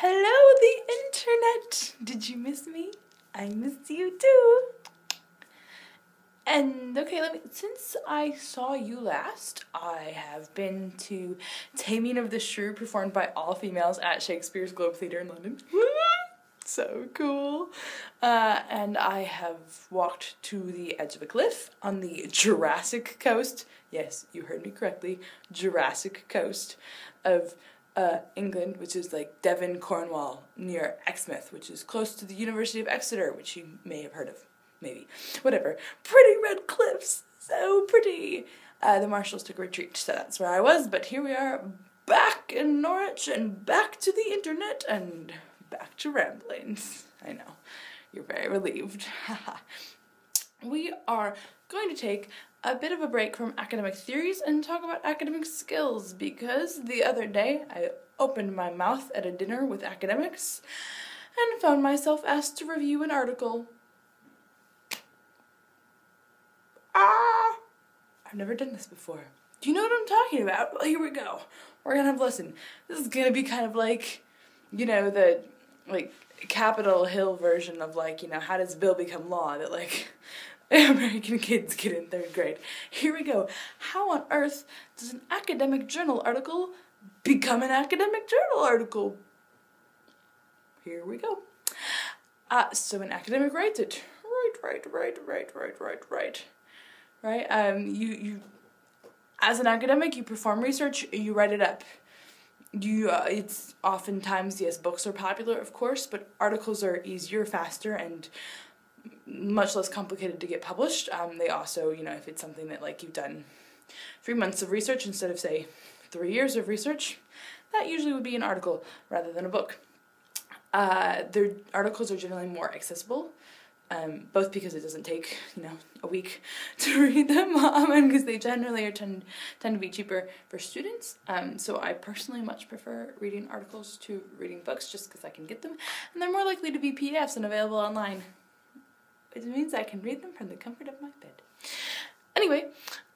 Hello, the internet! Did you miss me? I missed you too. And okay, since I saw you last, I have been to Taming of the Shrew performed by all females at Shakespeare's Globe Theatre in London. So cool. And I have walked to the edge of a cliff on the Jurassic coast. Yes, you heard me correctly. Jurassic coast of England, which is like Devon, Cornwall, near Exmouth, which is close to the University of Exeter, which you may have heard of. Maybe. Whatever. Pretty red cliffs. So pretty. The Marshalls took a retreat, so that's where I was. But here we are, back in Norwich, and back to the internet, and back to ramblings. I know. You're very relieved. We are going to take a bit of a break from academic theories and talk about academic skills, because the other day I opened my mouth at a dinner with academics and found myself asked to review an article. I've never done this before. Do you know what I'm talking about? Well, here we go. We're gonna have a listen. This is gonna be kind of like, you know, the, like, Capitol Hill version of, like, you know, how does a bill become law that, like, American kids get in 3rd grade. Here we go. How on earth does an academic journal article become an academic journal article? Here we go. So an academic writes it. Right? You as an academic, you perform research, you write it up. It's oftentimes, yes, books are popular, of course, but articles are easier, faster, and much less complicated to get published. They also, you know, if it's something that, like, you've done 3 months of research instead of, say, 3 years of research, that usually would be an article rather than a book. Their articles are generally more accessible, both because it doesn't take, you know, a week to read them, and because they generally tend to be cheaper for students. So I personally much prefer reading articles to reading books, just because I can get them, and they're more likely to be PDFs and available online, which means I can read them from the comfort of my bed. Anyway,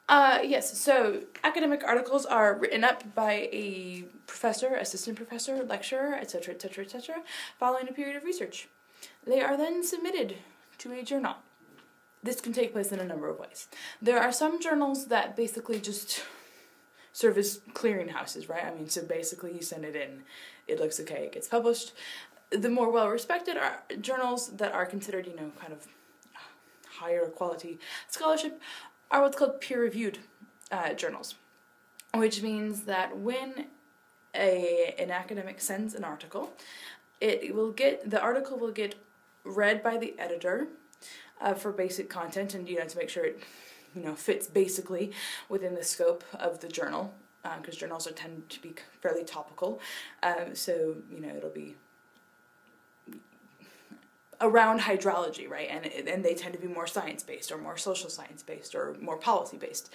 yes, so academic articles are written up by a professor, assistant professor, lecturer, etc., etc., etc., following a period of research. They are then submitted to a journal. This can take place in a number of ways. There are some journals that basically just serve as clearinghouses, right? I mean, so basically you send it in, it looks okay, it gets published. The more well-respected are journals that are considered, you know, kind of higher quality scholarship are what's called peer-reviewed journals, which means that when an academic sends an article, the article will get read by the editor for basic content, and, you know, to make sure it, you know, fits basically within the scope of the journal, because journals tend to be fairly topical, so, you know, it'll be around hydrology, right, and they tend to be more science-based or more social science-based or more policy-based,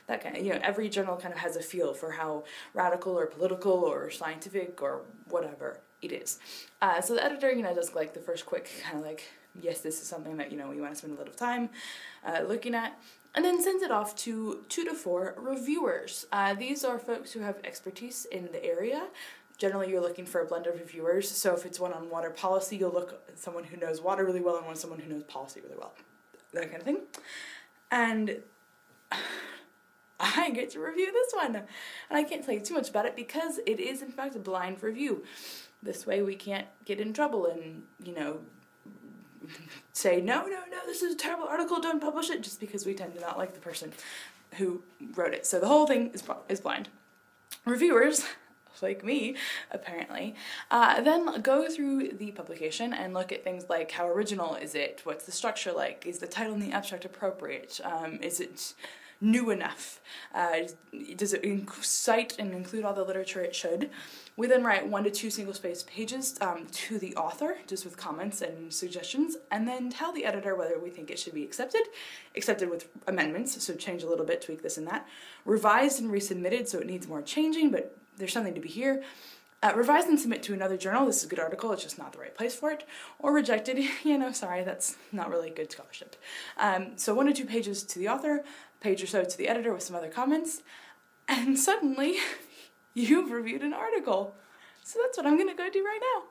that kind of, you know, every journal kind of has a feel for how radical or political or scientific or whatever it is. So the editor, you know, does, like, the first quick kind of, like, yes, this is something that, you know, we want to spend a little time looking at, and then sends it off to 2 to 4 reviewers. These are folks who have expertise in the area. Generally, you're looking for a blend of reviewers, so if it's one on water policy, you'll look at someone who knows water really well and someone who knows policy really well. That kind of thing. And I get to review this one. And I can't tell you too much about it because it is, in fact, a blind review. This way we can't get in trouble and, you know, say, no, this is a terrible article, don't publish it, just because we tend to not like the person who wrote it. So the whole thing is blind. Reviewers, like me, apparently, then go through the publication and look at things like how original is it, what's the structure like, is the title and the abstract appropriate, is it new enough, does it cite and include all the literature it should. We then write 1 to 2 single-spaced pages to the author, just with comments and suggestions, and then tell the editor whether we think it should be accepted with amendments, so change a little bit, tweak this and that, revised and resubmitted, so it needs more changing, but there's something to be here, revised and submit to another journal, this is a good article, it's just not the right place for it, or rejected, you know, sorry, that's not really good scholarship. So 1 to 2 pages to the author, a page or so to the editor with some other comments, and suddenly you've reviewed an article. So that's what I'm going to go do right now.